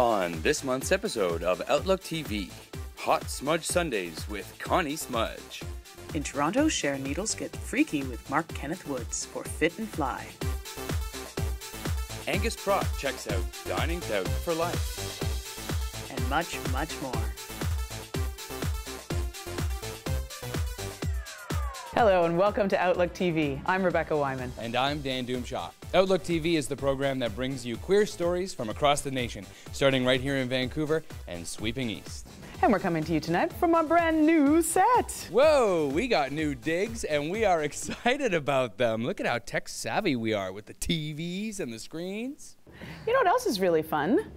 On this month's episode of Outlook TV, Hot Smudge Sundays with Connie Smudge. In Toronto, Sharon Needles get freaky with Mark Kenneth Woods for Fit and Fly. Angus Prott checks out Dining Out for Life. And much, much more. Hello and welcome to Outlook TV. I'm Rebecca Wyman. And I'm Dan Doomshaw. Outlook TV is the program that brings you queer stories from across the nation, starting right here in Vancouver and sweeping east. And we're coming to you tonight from a brand new set. Whoa, we got new digs and we are excited about them. Look at how tech savvy we are with the TVs and the screens. You know what else is really fun?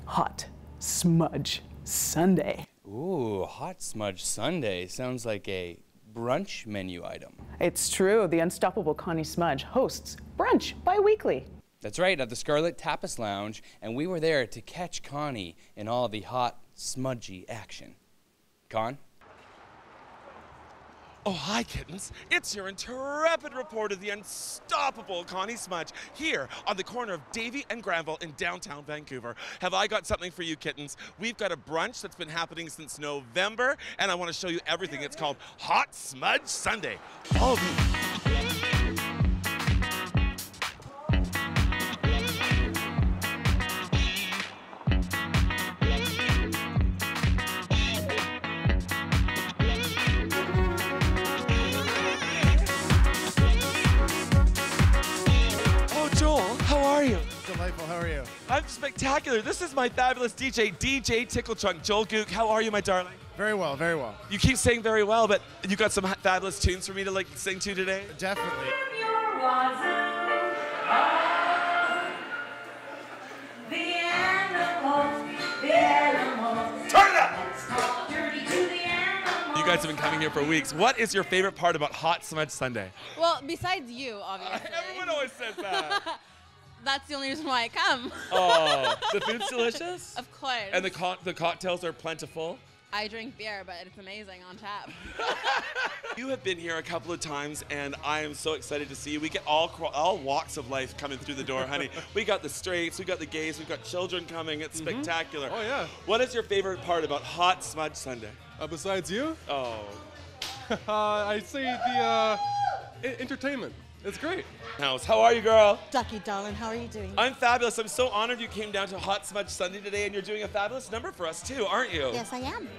Hot Smudge Sunday. Ooh, Hot Smudge Sunday sounds like a brunch menu item. It's true. The unstoppable Connie Smudge hosts brunch bi-weekly. That's right, at the Scarlet Tapas Lounge, and we were there to catch Connie in all the hot, smudgy action. Con? Oh, hi, kittens. It's your intrepid reporter, the unstoppable Connie Smudge, here on the corner of Davie and Granville in downtown Vancouver. Have I got something for you, kittens? We've got a brunch that's been happening since November, and I want to show you everything. It's called Hot Smudge Sunday. All of you. Delightful, how are you? I'm spectacular. This is my fabulous DJ, DJ Tickle Trunk. Joel Gook, how are you, my darling? Very well, very well. You keep saying very well, but you got some fabulous tunes for me to sing to today? Definitely. Turn it up! You guys have been coming here for weeks. What is your favorite part about Hot Smudge Sunday? Well, besides you, obviously. Everyone always says that. That's the only reason why I come. Oh, the food's delicious? Of course. And the cocktails are plentiful? I drink beer, but it's amazing on tap. You have been here a couple of times, and I am so excited to see you. We get all walks of life coming through the door, honey. We got the straights, we got the gays, we've got children coming. It's spectacular. Oh, yeah. What is your favorite part about Hot Smudge Sunday? Besides you? Oh. I say the entertainment. It's great. House, how are you, girl? Ducky, darling, how are you doing? I'm fabulous. I'm so honored you came down to Hot Smudge Sunday today, and you're doing a fabulous number for us, too, aren't you? Yes, I am.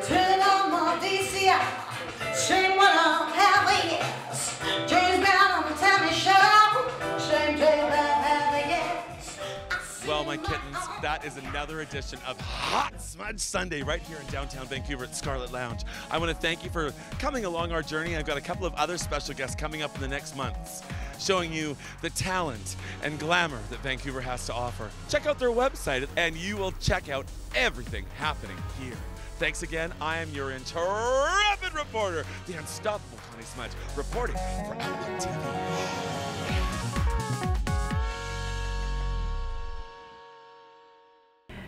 Turn on my VCR, sing what I'm having, yes. James Brown on the Tammy Show, same day about having, yes. Well, my kittens, that is another edition of Hot Smudge Sunday right here in downtown Vancouver at Scarlet Lounge. I want to thank you for coming along our journey. I've got a couple of other special guests coming up in the next months, showing you the talent and glamour that Vancouver has to offer. Check out their website and you will check out everything happening here. Thanks again. I am your intrepid reporter, the unstoppable Connie Smudge, reporting for Outlook TV.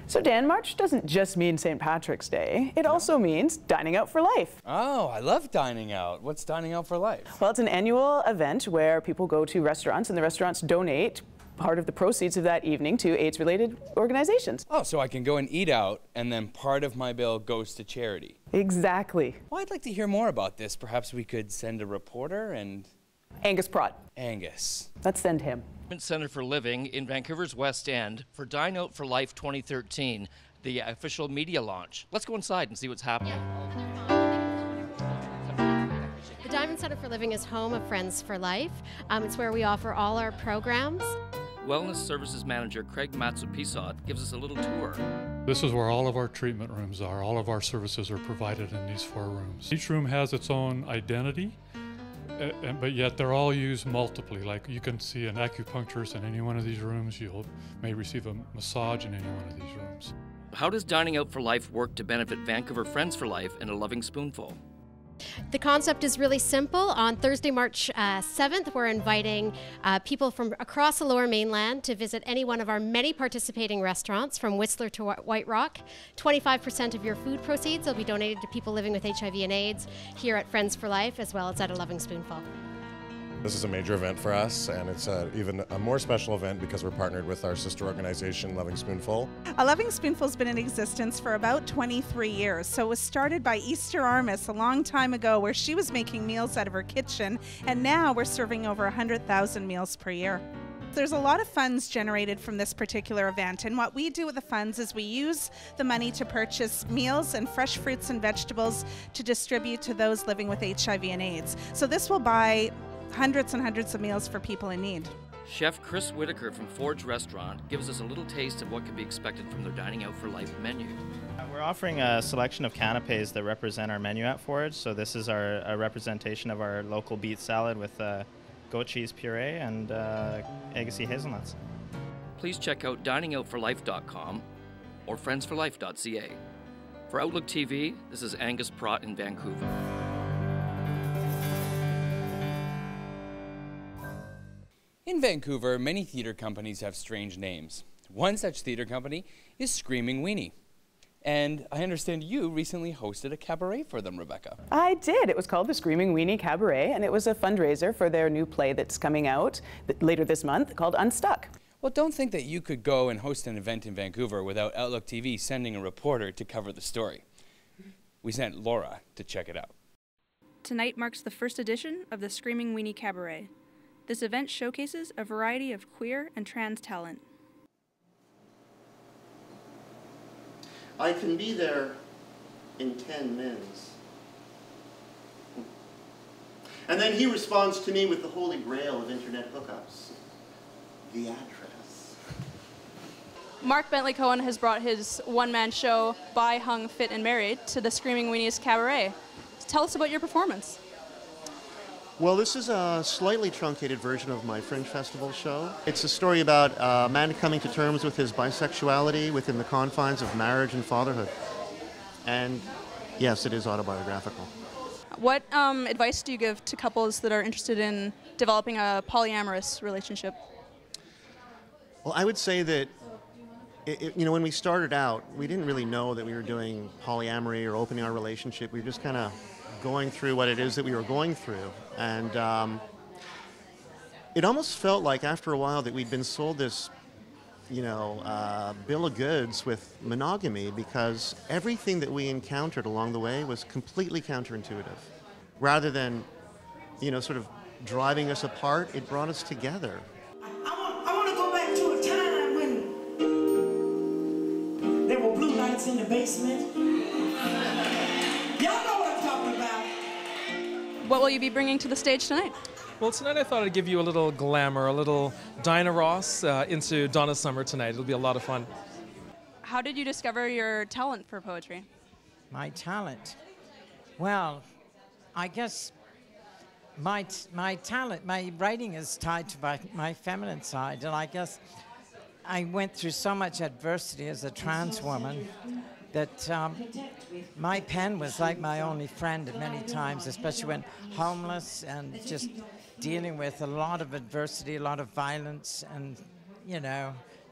So Dan, March doesn't just mean St. Patrick's Day. It also means dining out for life. Oh, I love dining out. What's dining out for life? Well, it's an annual event where people go to restaurants and the restaurants donate part of the proceeds of that evening to AIDS-related organizations. Oh, so I can go and eat out and then part of my bill goes to charity. Exactly. Well, I'd like to hear more about this. Perhaps we could send a reporter and... Angus Prott. Angus. Let's send him. Center for Living in Vancouver's West End for Dine Out for Life 2013, the official media launch. Let's go inside and see what's happening. The Diamond Center for Living is home of Friends for Life. It's where we offer all our programs. Wellness Services Manager Craig Matsupisot gives us a little tour. This is where all of our treatment rooms are. All of our services are provided in these 4 rooms. Each room has its own identity, but yet they're all used multiply. Like you can see an acupuncturist in any one of these rooms. You may receive a massage in any one of these rooms. How does Dining Out for Life work to benefit Vancouver Friends for Life and A Loving Spoonful? The concept is really simple. On Thursday, March 7th, we're inviting people from across the Lower Mainland to visit any one of our many participating restaurants from Whistler to White Rock. 25% of your food proceeds will be donated to people living with HIV and AIDS here at Friends for Life, as well as at A Loving Spoonful. This is a major event for us, and it's even a more special event because we're partnered with our sister organization, Loving Spoonful. A Loving Spoonful's been in existence for about 23 years, so it was started by Easter Armis a long time ago where she was making meals out of her kitchen, and now we're serving over 100,000 meals per year. There's a lot of funds generated from this particular event, and what we do with the funds is we use the money to purchase meals and fresh fruits and vegetables to distribute to those living with HIV and AIDS. So this will buy hundreds and hundreds of meals for people in need. Chef Chris Whitaker from Forge Restaurant gives us a little taste of what can be expected from their Dining Out for Life menu. We're offering a selection of canapes that represent our menu at Forge. So this is a representation of our local beet salad with goat cheese puree and Agassiz hazelnuts. Please check out diningoutforlife.com or friendsforlife.ca. For Outlook TV, this is Angus Pratt in Vancouver. In Vancouver, many theatre companies have strange names. One such theatre company is Screaming Weenie. And I understand you recently hosted a cabaret for them, Rebecca. I did. It was called the Screaming Weenie Cabaret, and it was a fundraiser for their new play that's coming out later this month called Unstuck. Well, don't think that you could go and host an event in Vancouver without Outlook TV sending a reporter to cover the story. We sent Laura to check it out. Tonight marks the first edition of the Screaming Weenie Cabaret. This event showcases a variety of queer and trans talent. I can be there in 10 minutes. And then he responds to me with the holy grail of internet hookups. The address. Mark Bentley Cohen has brought his one-man show, Bi, Hung, Fit, and Married, to the Screaming Weenies Cabaret. Tell us about your performance. Well, this is a slightly truncated version of my Fringe Festival show. It's a story about a man coming to terms with his bisexuality within the confines of marriage and fatherhood. And yes, it is autobiographical. What advice do you give to couples that are interested in developing a polyamorous relationship? Well, I would say that when we started out, we didn't really know that we were doing polyamory or opening our relationship. We were just kind of going through what it is that we were going through. And it almost felt like after a while that we'd been sold this, bill of goods with monogamy, because everything that we encountered along the way was completely counterintuitive. Rather than, sort of driving us apart, it brought us together. I want to go back to a time when there were blue lights in the basement. Y'all know what I'm talking about. What will you be bringing to the stage tonight? Well, tonight I thought I'd give you a little glamour, a little Dinah Ross into Donna Summer tonight. It'll be a lot of fun. How did you discover your talent for poetry? My talent? Well, I guess my talent, my writing is tied to my feminine side, and I guess I went through so much adversity as a trans woman that my pen was like my only friend at many times, especially when homeless and just dealing with a lot of adversity, a lot of violence and,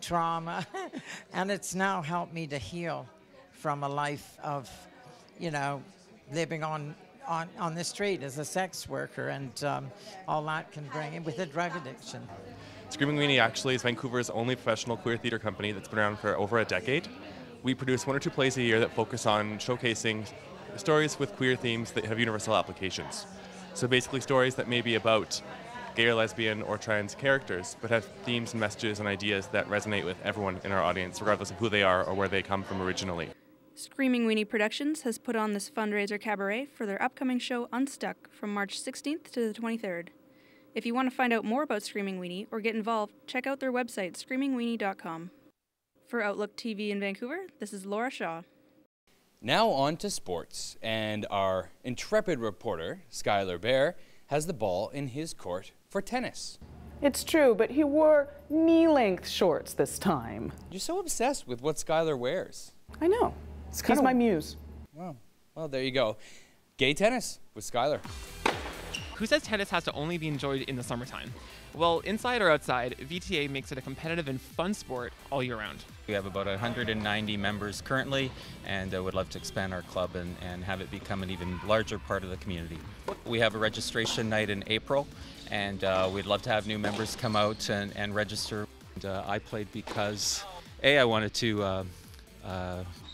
trauma. And it's now helped me to heal from a life of, living on the street as a sex worker, and all that can bring in with a drug addiction. Screaming Weenie actually is Vancouver's only professional queer theatre company that's been around for over a decade. We produce 1 or 2 plays a year that focus on showcasing stories with queer themes that have universal applications. So basically stories that may be about gay or lesbian or trans characters, but have themes and messages and ideas that resonate with everyone in our audience, regardless of who they are or where they come from originally. Screaming Weenie Productions has put on this fundraiser cabaret for their upcoming show Unstuck from March 16th to the 23rd. If you want to find out more about Screaming Weenie or get involved, check out their website, screamingweenie.com. For Outlook TV in Vancouver, this is Laura Shaw. Now on to sports, and our intrepid reporter, Skylar Bear, has the ball in his court for tennis. It's true, but he wore knee-length shorts this time. You're so obsessed with what Skylar wears. I know. He's my muse. Well, there you go. Gay tennis with Skylar. Who says tennis has to only be enjoyed in the summertime? Well, inside or outside, VTA makes it a competitive and fun sport all year round. We have about 190 members currently, and would love to expand our club and have it become an even larger part of the community. We have a registration night in April, and we'd love to have new members come out and register. And, I played because, I wanted to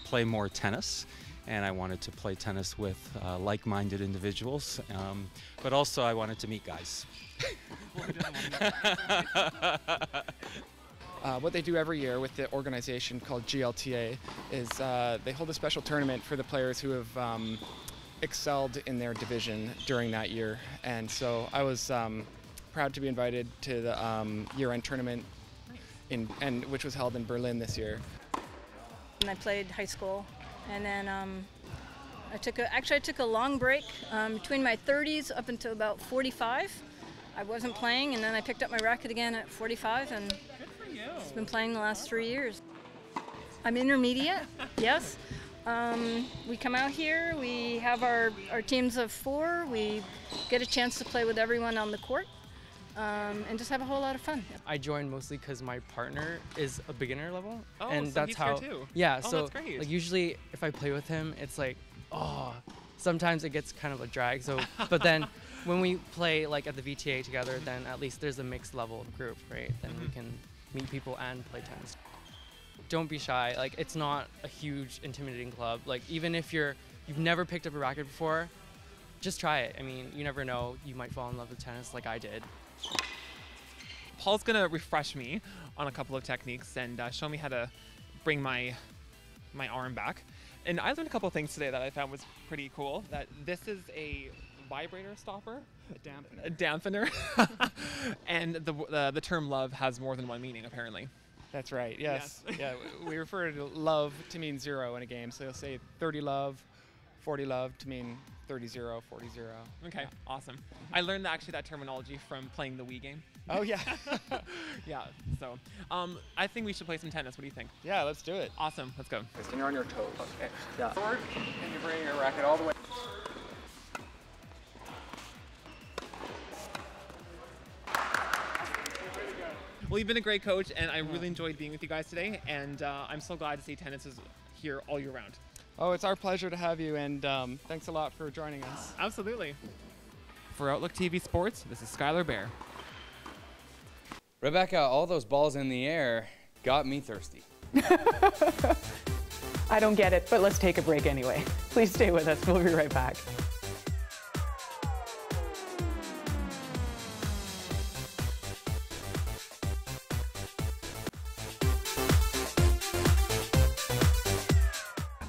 play more tennis, and I wanted to play tennis with like-minded individuals, but also I wanted to meet guys. What they do every year with the organization called GLTA is they hold a special tournament for the players who have excelled in their division during that year. And so I was proud to be invited to the year-end tournament, which was held in Berlin this year. And I played high school, and then I took a long break between my 30s up until about 45. I wasn't playing, and then I picked up my racket again at 45, and it's been playing the last 3 years. I'm intermediate, yes. We come out here, we have our teams of 4, we get a chance to play with everyone on the court, and just have a whole lot of fun. I joined mostly because my partner is a beginner level, Oh, and so that's he's how. here too. Yeah, Oh, so that's great. like usually if I play with him, it's like, oh, sometimes it gets kind of a drag. So, but then when we play like at the VTA together, then at least there's a mixed level group, right? Then we can meet people and play tennis. Don't be shy. Like, it's not a huge intimidating club. Like, even if you've never picked up a racket before, just try it. I mean, you never know, you might fall in love with tennis like I did. Paul's gonna refresh me on a couple of techniques and show me how to bring my arm back. And I learned a couple of things today that I found was pretty cool. That this is a vibrator stopper, a dampener, and the term love has more than one meaning apparently. That's right, yes. Yeah, we refer to love to mean 0 in a game. So you'll say 30 love, 40 love to mean 30-0, 40-0. Okay, awesome. I learned that terminology from playing the Wii game. Oh, yeah. Yeah, so I think we should play some tennis. What do you think? Yeah, let's do it. Awesome, let's go. And you're on your toes. Okay. Yeah. Forward, and you bring your racket all the way. Well, you've been a great coach, and I really enjoyed being with you guys today, and I'm so glad to see tennis is here all year round. Oh, it's our pleasure to have you, and thanks a lot for joining us. Absolutely. For Outlook TV Sports, this is Skylar Bear. Rebecca, all those balls in the air got me thirsty. I don't get it, but let's take a break anyway. Please stay with us. We'll be right back.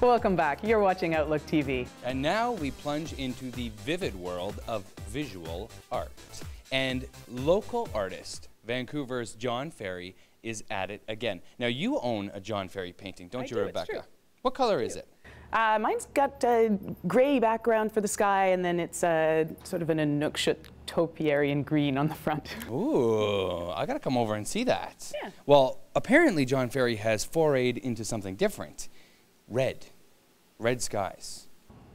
Welcome back. You're watching Outlook TV. And now we plunge into the vivid world of visual art. And local artist, Vancouver's John Ferry, is at it again. Now, you own a John Ferry painting, don't you, Rebecca? It's true. What color is it? Mine's got a gray background for the sky, and then it's sort of an Inukshuk topiarian green on the front. Ooh, I gotta come over and see that. Yeah. Well, apparently John Ferry has forayed into something different. Red skies.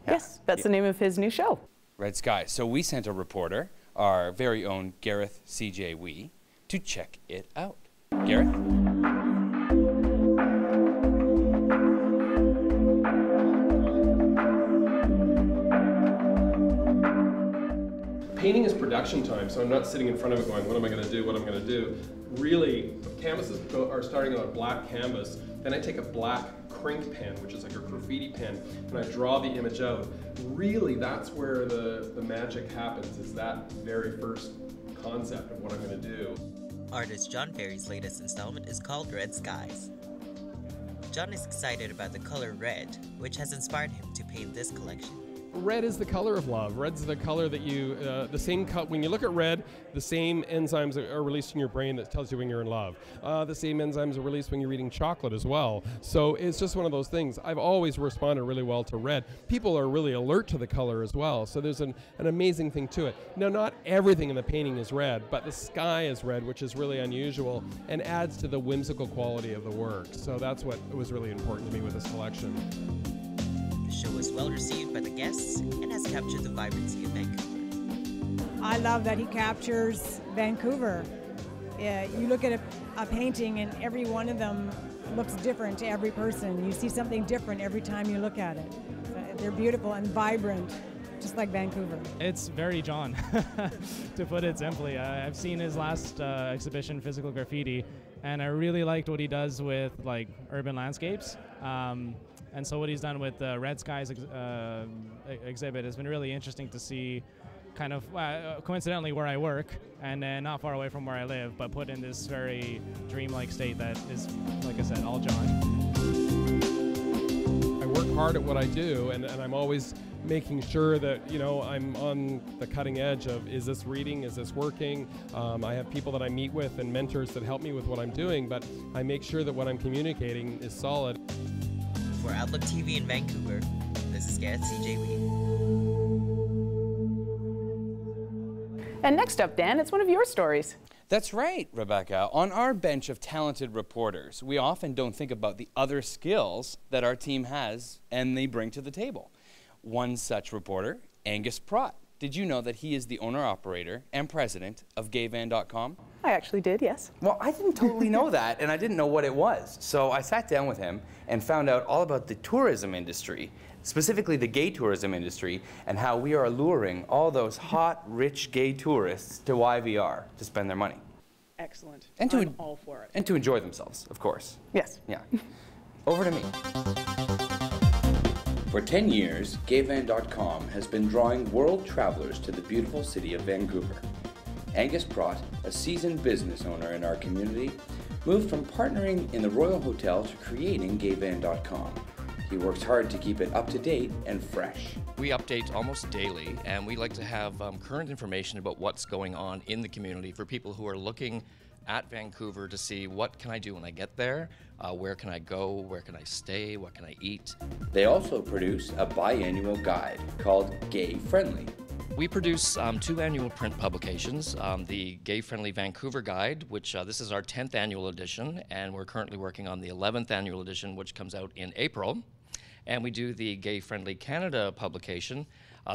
Yes, that's the name of his new show. Red skies. So we sent a reporter, our very own Gareth C.J. Wee, to check it out. Gareth? Painting is production time, so I'm not sitting in front of it going, what am I going to do, what am I going to do? Really, canvases are starting on a black canvas, then I take a black crink pen, which is like a graffiti pen, and I draw the image out. Really, that's where the magic happens, is that very first concept of what I'm going to do. Artist John Ferry's latest installment is called Red Skies. John is excited about the color red, which has inspired him to paint this collection. Red is the color of love. Red's the color that you, when you look at red, the same enzymes are released in your brain that tells you when you're in love. The same enzymes are released when you're eating chocolate as well. So it's just one of those things. I've always responded really well to red. People are really alert to the color as well. So there's an amazing thing to it. Now, not everything in the painting is red, but the sky is red, which is really unusual and adds to the whimsical quality of the work. So that's what was really important to me with this collection. The show was well received by the guests and has captured the vibrancy of Vancouver. I love that he captures Vancouver. You look at a painting and every one of them looks different to every person. You see something different every time you look at it. They're beautiful and vibrant, just like Vancouver. It's very John, to put it simply. I've seen his last exhibition, Physical Graffiti, and I really liked what he does with like urban landscapes. And so what he's done with the Red Skies exhibit has been really interesting to see, kind of coincidentally where I work and not far away from where I live, but put in this very dreamlike state that is, like I said, all John. I work hard at what I do, and I'm always making sure that, you know, I'm on the cutting edge of, is this reading, is this working? I have people that I meet with and mentors that help me with what I'm doing, but I make sure that what I'm communicating is solid. For Outlook TV in Vancouver, this is Gareth CJB. And next up, Dan, it's one of your stories. That's right, Rebecca. On our bench of talented reporters, we often don't think about the other skills that our team has and they bring to the table. One such reporter, Angus Prott. Did you know that he is the owner-operator and president of gayvan.com? I actually did, yes. Well, I didn't totally know that, and I didn't know what it was. So I sat down with him and found out all about the tourism industry, specifically the gay tourism industry, and how we are luring all those hot, rich gay tourists to YVR to spend their money. Excellent. And I'm all for it. And to enjoy themselves, of course. Yes. Yeah. Over to me. For 10 years, gayvan.com has been drawing world travelers to the beautiful city of Vancouver. Angus Prott, a seasoned business owner in our community, moved from partnering in the Royal Hotel to creating gayvan.com. He works hard to keep it up to date and fresh. We update almost daily, and we like to have current information about what's going on in the community for people who are looking at Vancouver to see what can I do when I get there, where can I go, where can I stay, what can I eat. They also produce a biannual guide called Gay Friendly. We produce 2 annual print publications, the Gay Friendly Vancouver Guide, which this is our 10th annual edition, and we're currently working on the 11th annual edition, which comes out in April. And we do the Gay Friendly Canada publication.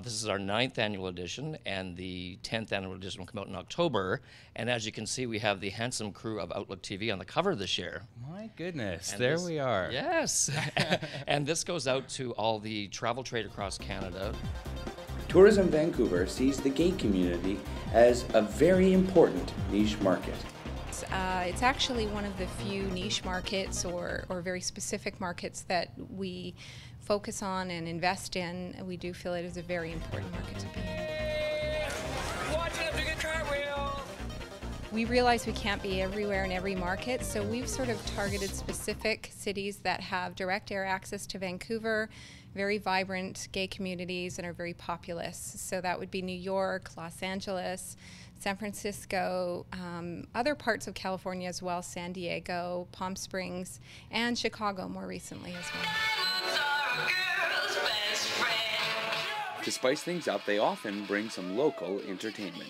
This is our 9th annual edition, and the 10th annual edition will come out in October. And as you can see, we have the handsome crew of Outlook TV on the cover this year. My goodness, And there this- we are. Yes. And this goes out to all the travel trade across Canada. Tourism Vancouver sees the gay community as a very important niche market. It's actually one of the few niche markets or very specific markets that we focus on and invest in. We do feel it is a very important market to be in. Watch it, big cartwheel! We realize we can't be everywhere in every market, so we've sort of targeted specific cities that have direct air access to Vancouver, very vibrant gay communities, and are very populous. So that would be New York, Los Angeles, San Francisco, other parts of California as well, San Diego, Palm Springs, and Chicago more recently as well. To spice things up, they often bring some local entertainment.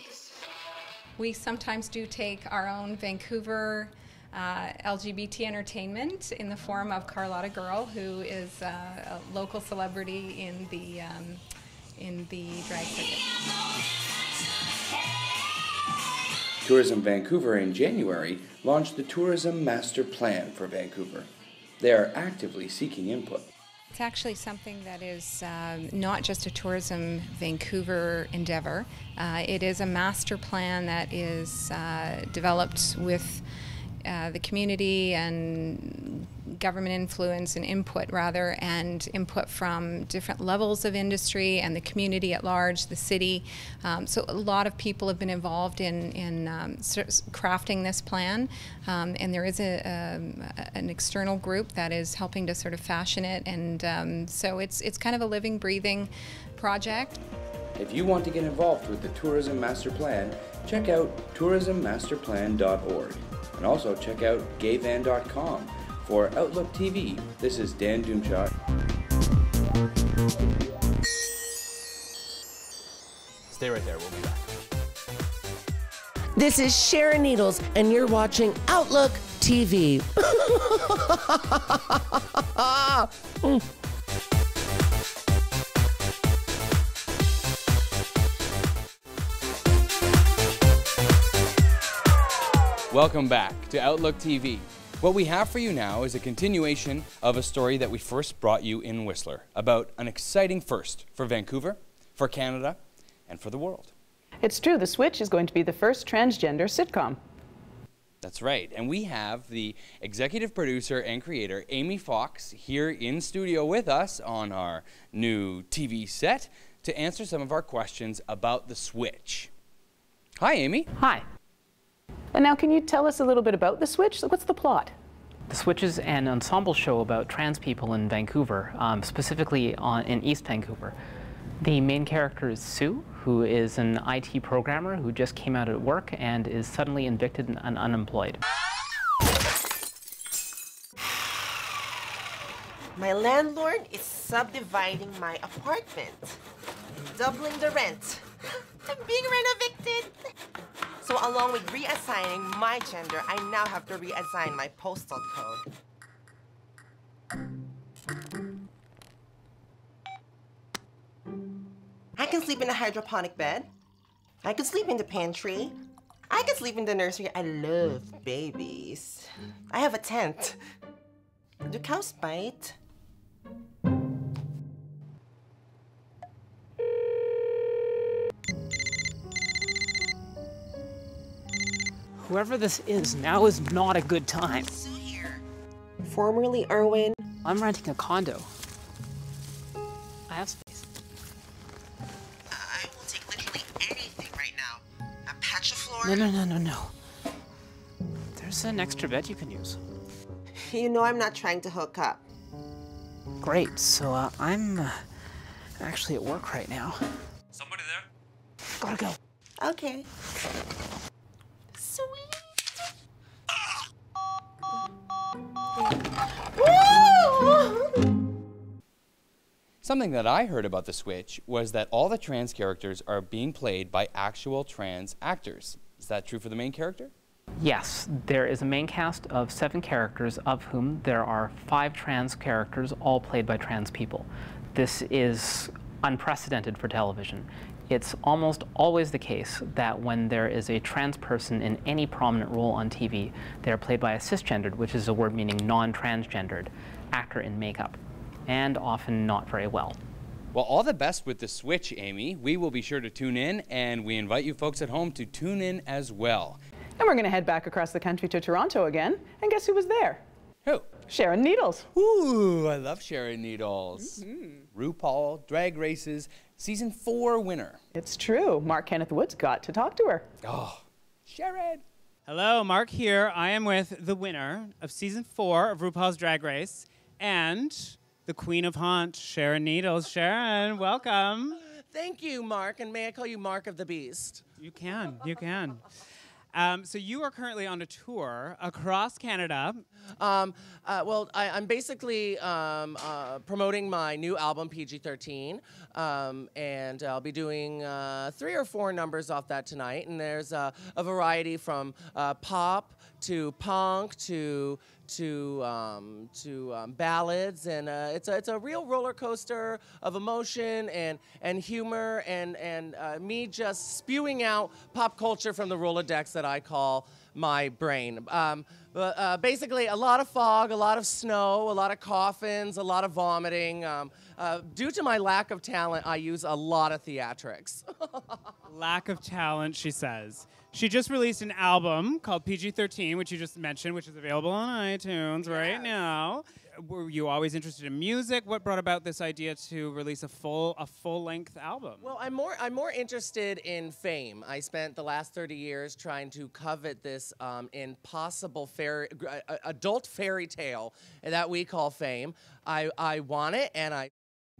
We sometimes do take our own Vancouver LGBT entertainment in the form of Carlotta Girl, who is a local celebrity in the drag circuit. Tourism Vancouver in January launched the Tourism Master Plan for Vancouver. They are actively seeking input. It's actually something that is not just a Tourism Vancouver endeavor. It is a master plan that is developed with the community and government influence and input rather, and input from different levels of industry and the community at large, the city. So a lot of people have been involved in crafting this plan, and there is an external group that is helping to sort of fashion it, and so it's kind of a living, breathing project. If you want to get involved with the Tourism Master Plan, check out tourismmasterplan.org. And also check out gayvan.com. For Outlook TV, this is Dan Doomshot. Stay right there, we'll be back. This is Sharon Needles, and you're watching Outlook TV. Welcome back to Outlook TV. What we have for you now is a continuation of a story that we first brought you in Whistler about an exciting first for Vancouver, for Canada, and for the world. It's true, The Switch is going to be the first transgender sitcom. That's right, and we have the executive producer and creator, Amy Fox, here in studio with us on our new TV set to answer some of our questions about The Switch. Hi, Amy. Hi. And now, can you tell us a little bit about The Switch? What's the plot? The Switch is an ensemble show about trans people in Vancouver, specifically in East Vancouver. The main character is Sue, who is an IT programmer who just came out at work and is suddenly evicted and unemployed. My landlord is subdividing my apartment, doubling the rent. I'm being rent-evicted. So along with reassigning my gender, I now have to reassign my postal code. I can sleep in a hydroponic bed. I can sleep in the pantry. I can sleep in the nursery. I love babies. I have a tent. Do cows bite? Whoever this is, now is not a good time. Sue here. Formerly Erwin. I'm renting a condo. I have space. I will take literally anything right now. A patch of floor. No. There's an extra bed you can use. You know I'm not trying to hook up. Great, so I'm actually at work right now. Somebody there? Gotta go. Okay. Sweet. Something that I heard about The Switch was that all the trans characters are being played by actual trans actors. Is that true for the main character? Yes, there is a main cast of 7 characters, of whom there are 5 trans characters, all played by trans people. This is unprecedented for television. It's almost always the case that when there is a trans person in any prominent role on TV, they're played by a cisgendered, which is a word meaning non-transgendered, actor in makeup, and often not very well. Well, all the best with The Switch, Amy. We will be sure to tune in, and we invite you folks at home to tune in as well. And we're going to head back across the country to Toronto again. And guess who was there? Who? Sharon Needles. Ooh, I love Sharon Needles. RuPaul Drag Race's Season 4 winner. It's true. Mark Kenneth Woods got to talk to her. Oh, Sharon. Hello, Mark here. I am with the winner of Season 4 of RuPaul's Drag Race and the Queen of Haunt, Sharon Needles. Sharon, welcome. Thank you, Mark, and may I call you Mark of the Beast? You can. So you are currently on a tour across Canada. I'm basically promoting my new album, PG-13, and I'll be doing 3 or 4 numbers off that tonight. And there's a variety from pop to punk to ballads, and it's a real roller coaster of emotion and humor and me just spewing out pop culture from the Rolodex that I call my brain. Basically, a lot of fog, a lot of snow, a lot of coffins, a lot of vomiting. Due to my lack of talent, I use a lot of theatrics. Lack of talent, she says. She just released an album called PG-13, which you just mentioned, which is available on iTunes right now. Were you always interested in music? What brought about this idea to release a full-length album? Well, I'm more interested in fame. I spent the last 30 years trying to covet this impossible adult fairy tale that we call fame. I want it, and I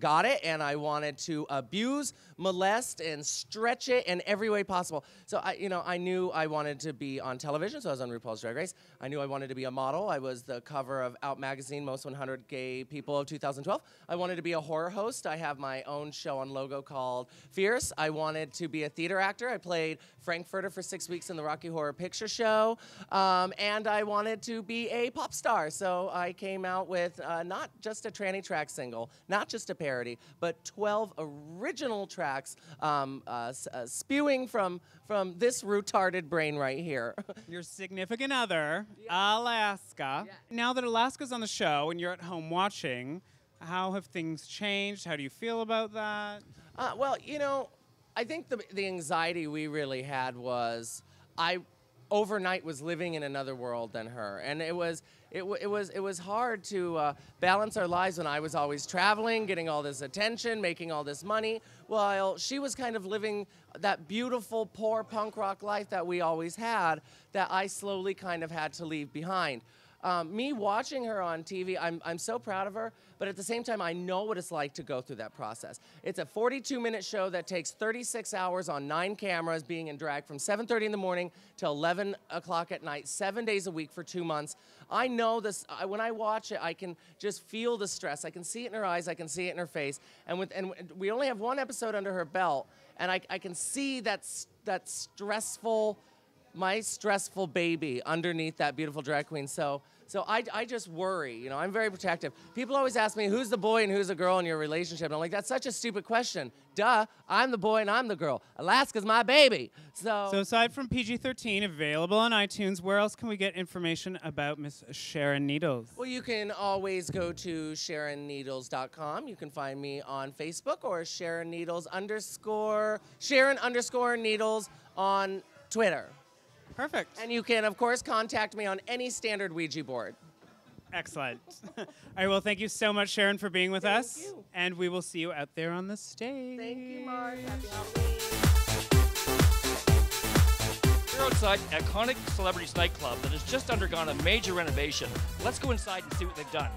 got it, and I wanted to abuse, molest, and stretch it in every way possible. So I knew I wanted to be on television, so I was on RuPaul's Drag Race. I knew I wanted to be a model. I was the cover of Out Magazine, Most 100 Gay People of 2012. I wanted to be a horror host. I have my own show on Logo called Fierce. I wanted to be a theater actor. I played Frankfurter for 6 weeks in the Rocky Horror Picture Show, and I wanted to be a pop star. So I came out with not just a tranny track single, not just a parody, but 12 original tracks spewing from this retarded brain right here. Your significant other, Alaska. Now that Alaska's on the show and you're at home watching, how have things changed? How do you feel about that? Well, you know, I think the anxiety we really had was I overnight was living in another world than her, and it was hard to balance our lives when I was always traveling, getting all this attention, making all this money, while she was kind of living that beautiful, poor punk rock life that we always had, that I slowly kind of had to leave behind. Me watching her on TV, I'm so proud of her, but at the same time, I know what it's like to go through that process. It's a 42-minute show that takes 36 hours on 9 cameras, being in drag from 7:30 in the morning till 11 o'clock at night, 7 days a week for 2 months. I know this, when I watch it, I can just feel the stress. I can see it in her eyes, I can see it in her face, and we only have 1 episode under her belt, and I can see that stressful, my stressful baby underneath that beautiful drag queen. So I just worry, you know, I'm very protective. People always ask me, who's the boy and who's the girl in your relationship? And I'm like, that's such a stupid question. Duh, I'm the boy and I'm the girl. Alaska's my baby. So aside from PG-13, available on iTunes, where else can we get information about Miss Sharon Needles? Well, you can always go to SharonNeedles.com. You can find me on Facebook, or Sharon Needles on Twitter. Perfect. And you can, of course, contact me on any standard Ouija board. Excellent. All right, well, thank you so much, Sharon, for being with us. Thank you. And we will see you out there on the stage. Thank you, Mark. Happy Halloween. We're outside iconic Celebrities nightclub that has just undergone a major renovation. Let's go inside and see what they've done.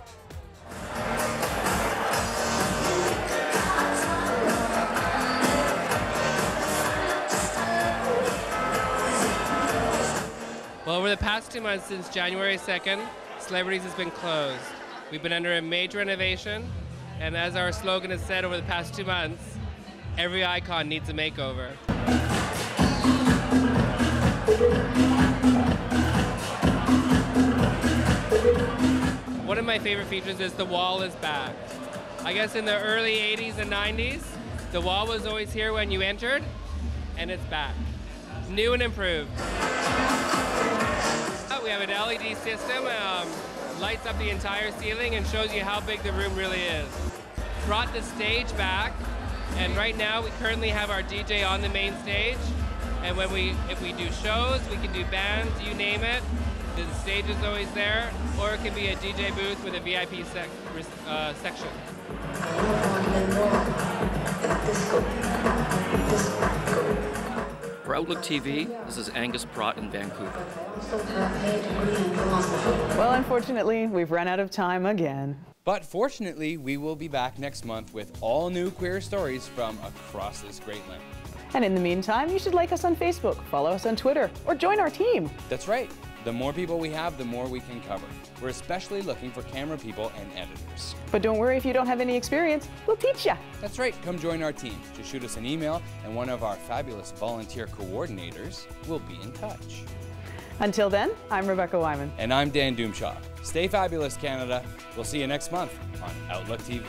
Well, over the past 2 months, since January 2nd, Celebrities has been closed. We've been under a major renovation, and as our slogan has said over the past 2 months, every icon needs a makeover. One of my favorite features is the wall is back. I guess in the early 80s and 90s, the wall was always here when you entered, and it's back. New and improved. We have an LED system, lights up the entire ceiling and shows you how big the room really is. Brought the stage back, and right now we currently have our DJ on the main stage. And if we do shows, we can do bands, you name it. The stage is always there, or it can be a DJ booth with a VIP section. For Outlook TV, this is Angus Pratt in Vancouver. Well, unfortunately, we've run out of time again. But fortunately, we will be back next month with all new queer stories from across this great land. And in the meantime, you should like us on Facebook, follow us on Twitter, or join our team. That's right. The more people we have, the more we can cover. We're especially looking for camera people and editors. But don't worry if you don't have any experience, we'll teach you. That's right, come join our team. Just shoot us an email and one of our fabulous volunteer coordinators will be in touch. Until then, I'm Rebecca Wyman. And I'm Dan Doomshaw. Stay fabulous, Canada. We'll see you next month on Outlook TV.